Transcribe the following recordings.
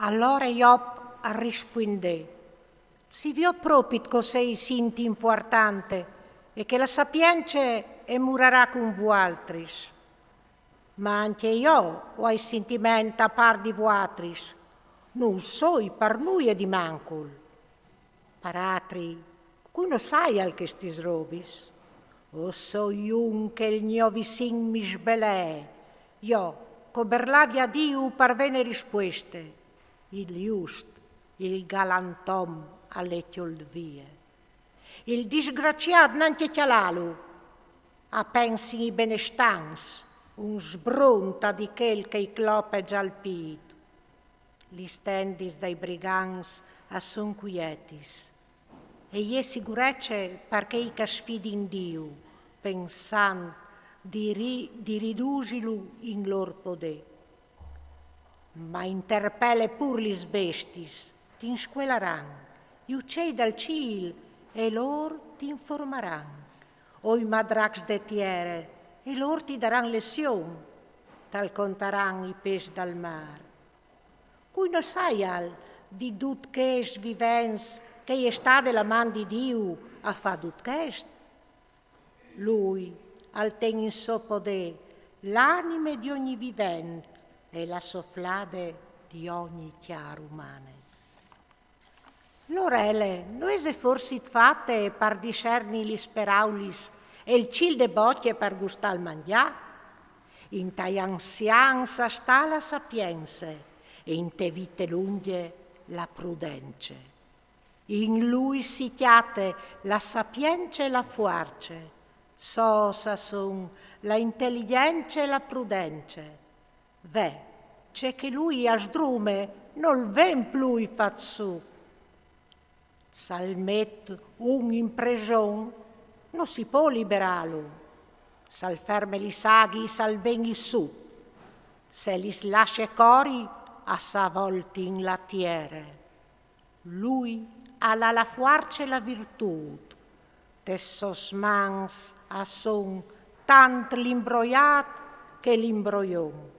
Allora Job rispondè: si viot proprio cos'è sinti importante e che la sapienza e murarà con vualtris. Ma anche io ho i sentimenti a par di vuatris, non soi per noi e di mancul. Per altri, cui non sai al che stis robis? O so un che il mio vicin mi sbelè, io, coberlavi a Dio per vene risposte, il just, il galantom alle vie. Il disgraziato nanche chialalu, a pensi i benestans, un sbronta di quel che i clopeggia al pit. Li stendis dai brigans a son quietis, e gli sicurezze perché i casfidi in Dio, pensando di ridusilu in lor poder. Ma interpelle pur li bestis, ti insquelaran, gli uccei dal ciel e lor ti informaran, o i madrax de tiere e lor ti daran lezione, tal contaran i pes dal mar. Cui non sai al di tut che es vivens che sta della man di Dio a fa tut chest? Lui al ten in so poder l'anime di ogni vivente e la sofflade di ogni chiaro umane. L'orele non ese forse fatte per discerni li speraulis e il cil de bocche per gustar mangià? In tai ansianza sta la sapienza e in te vite lunghe la prudenza. In lui si chiate la sapienza e la fuarce, sosa son la intelligenza e la prudenza. Ve, c'è che lui a sdrume non ven plui fazzu. Salmet un impregion non si può liberarlo. Sal ferme li saghi, sal ven il su. Se li lascia cori, a sa volti in lattiere. Lui alla la fuarce la virtut, tessos mans a son tant l'imbroiat che l'imbroion.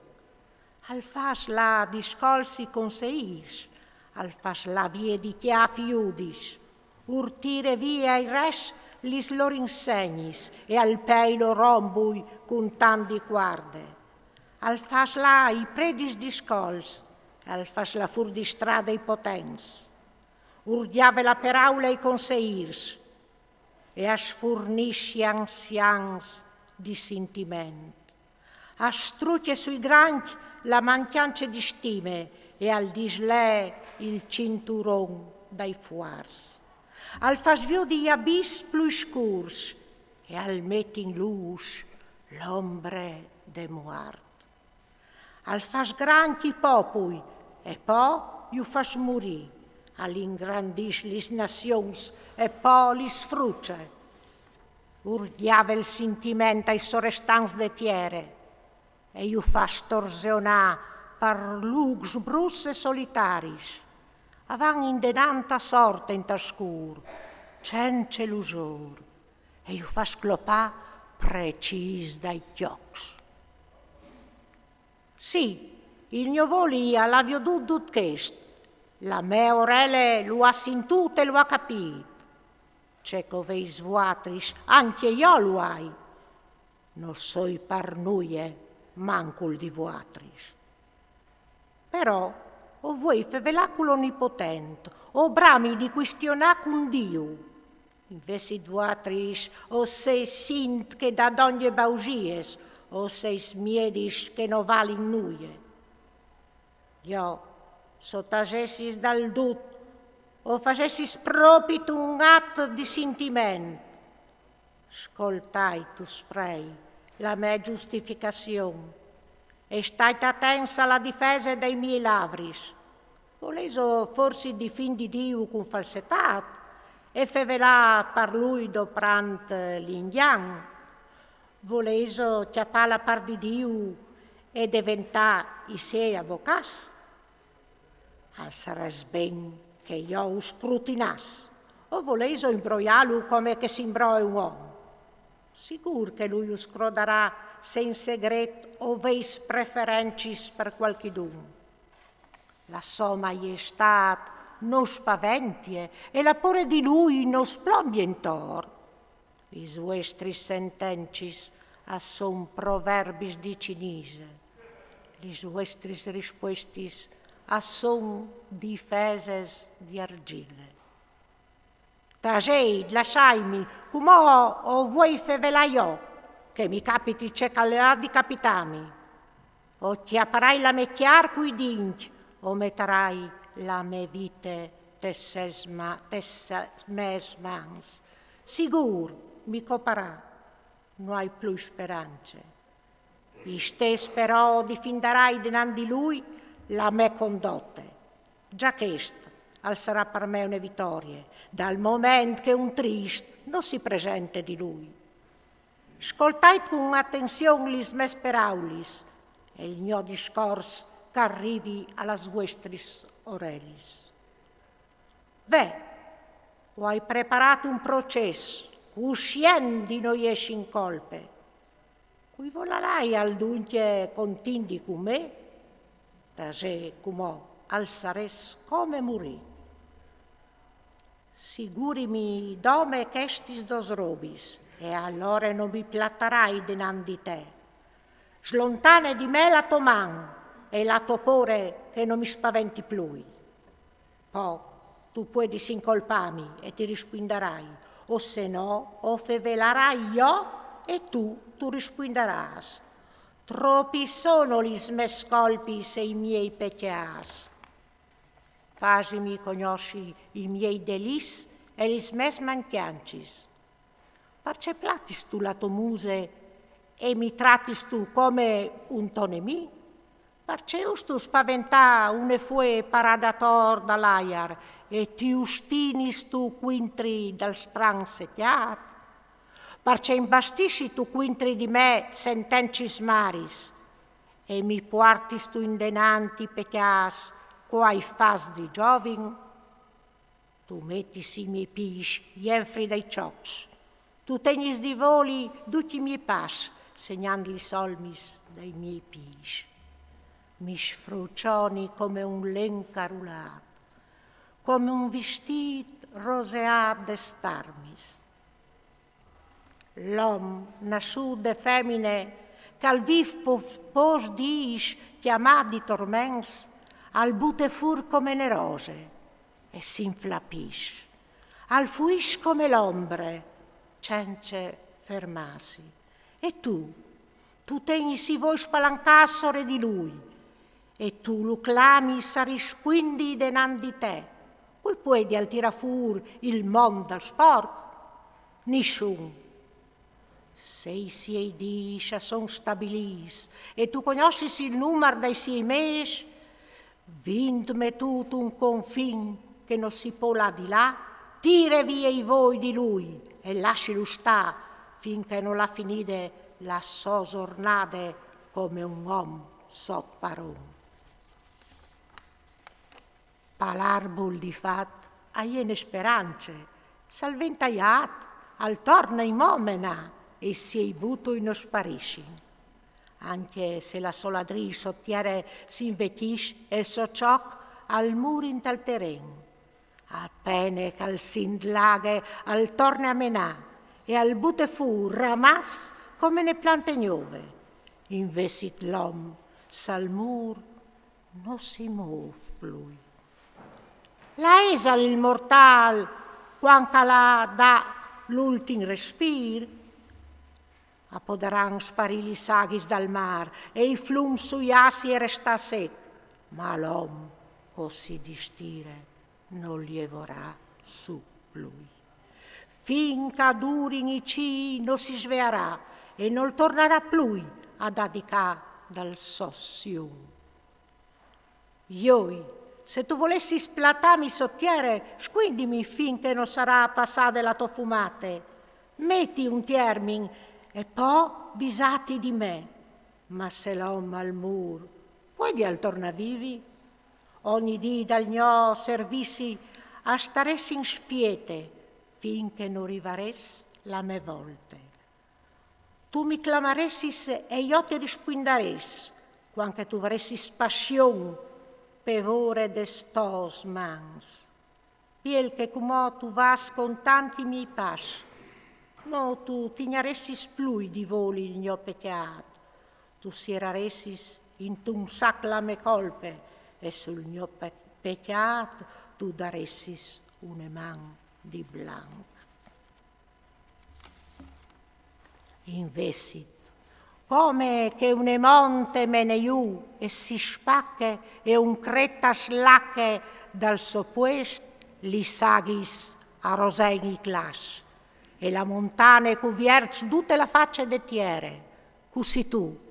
Al fas la discolsi conseis, al fas la vie di chiafi iudis, urtire via i res lis lor insegnis e al peilo rombui con tanti guarde. Al fas la i predis discols, al fas la fur di strada i potens. Urdiave la per aula i conseirs e as fornisci ansians di sentiment. Astruce sui granchi la mancanza di stime e al dislè il cinturon dai fuars. Al fas viu di abis plus scurs e al met in luz l'ombre de muart. Al fas granchi popui e po iu fas morì. All'ingrandis lis nations e po lis fruce. Urdiave il sentimento ai sorestans de tiere e iu fa storsionà per lux brusse solitaris. Avan indenanta sorte in tascur, cence lusur, e iu fa sclopà precis dai chiocs. Sì, il mio volia l'avio dut chest, la mia orele lo ha sentut e lo ha capit. C'è coveis vuatris, anche io lo hai. Non soi par nuie, mancul di vuatris. Però, o voi fevelaculo onnipotente, o brami di questionà con Dio. Invece vuatris, o sei sint che da ogni baugies, o sei smiedis che no valin nuie. Io, sottagessis dal dut, o facessis proprio un atto di sentimento. Ascoltai tu sprei la mia giustificazione e stai attensa alla difesa dei miei lavris. Voleso forse difendi Dio con falsetà e fevelà per lui doprant l'indian. Voleso chiappare par di Dio e diventà i sei avvocats. Al sares ben che io scrutinas, o voleso imbroialu come che si imbroia un uomo. Sicur che lui scrodarà se in segreto o veis preferencis per qualchidun. La sua maestà non spaventie e la pure di lui non splombientor. Is vuestris sentencis son proverbis di cinese, lis vuestris rispuestis son difeses di argille. Tagei, lasciaimi, cumò o vuoi fevelaio, che mi capiti c'è callerà di capitami. O ti apparai la me chiar cui dinch, o metterai la me vite tesses mans. Sigur, mi coparà, non hai più speranze. Istes però difenderai dinanzi lui la me condotte. Già ch'est al sarà per me una vittoria, dal momento che un trist non si presente di lui. Ascoltai con attenzione lis mes paraulis e il mio discorso che arrivi alla vuestris orelis. Ve, o hai preparato un processo, usciendi noi esci in colpe, cui volerai al dunque contindi con me, da se cumò alzares come morì. Sigurimi dome che estis dos robis, e allora non mi plattarai dinanzi te. Slontane di me la tua man e la topore che non mi spaventi più. Poi tu puoi disincolpami e ti rispinderai, o se no, o fevelerai io e tu rispinderas. Troppi sono gli mes colpis e i miei peccaas. Fasimi conosci i miei delis e gli mes mancancis. Parce platis tu la tua muse e mi trattis tu come un tonemi? Parceus tu spaventà une fue paradator dall'aiar e ti ustinis tu quintri dal stran setiat? Parce imbastisci tu quintri di me sentencis maris e mi portis tu indenanti pecas quai fas di giovin? Tu mettis i miei pis jenfri dai ciocs, tu tegnis di voli tutti i miei pas, segnando i solmis dai miei pis. Mi sfrucioni come un len carulat, come un vestit roseat d'estarmis. L'om nasciut de femine, qu'al viv pos diis chiamat di torments, al bute fur come ne rose e s'inflapis, al fuis come l'ombre, cence fermasi. E tu tegni si voi spalancassore di lui, e tu lo clami sa risquindi denanzi te, cui puoi al tirafur il mondo dal sporco? Nisciun. Se i siei discia son stabilis, e tu conoscis il numero dei siei mes, vindme tutto un confin che non si può là di là, tire via i voi di lui e lascialo sta finché non la finite la sua giornata come un uomo sot paron. Palarbul di fat aiene speranze, salventaiat al torna in momena e si buto in sparisci. Anche se la soladri sottiere si invetisce e so cioc al mur in tal terren. Appena che al sindlaghe al torna a menà e al bute fu ramas come ne plante nuove. Investit l'om, sal mur non si mov plui. La esal il mortal, quanca la dà l'ultim respir, apoderan sparì i saghis dal mar e i flum sui assi e resta sec, ma l'om così distire non lievorà su lui. Finca durin i ci non si svearà e non tornerà più ad adicà dal sossium. Ioi, se tu volessi splattarmi sottiere, squindimi finché non sarà passate la tua fumate. Metti un termin e poi visati di me. Ma se l'om al mur, puoi di al tornavivi? Ogni dì dal mio servisi a staressi in spiete finché non rivares la me volte. Tu mi clamaressis e io ti rispindares, quanche tu varessis passion pevore de stos mans. Piel che comò tu vas con tanti miei pas, no tu tignaressis plui di voli il mio peccat, tu sieraressis in tum sac la me colpe, e sul mio peccat tu daressis une man di blanc. Invessit, come che une monte me ne iù e si spacche e un cretta slacche dal sopuest li saghis a rosegni clas e la montane cu vierge tutte la facce de tiere, così tu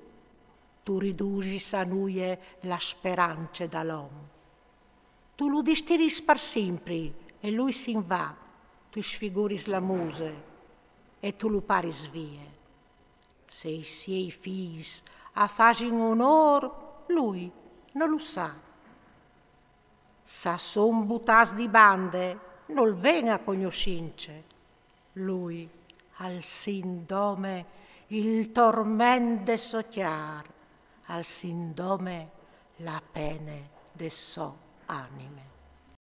ridusis a nuie la speranze dall'om. Tu lo distiris per sempre e lui sin va, tu sfiguris la muse e tu lo paris vie. Se i siei fis a fagin onor, lui non lo sa. Sa son butas di bande, non ven a cognoscince. Lui al sindome il torment de socchiar, al sindome la pene de so anime.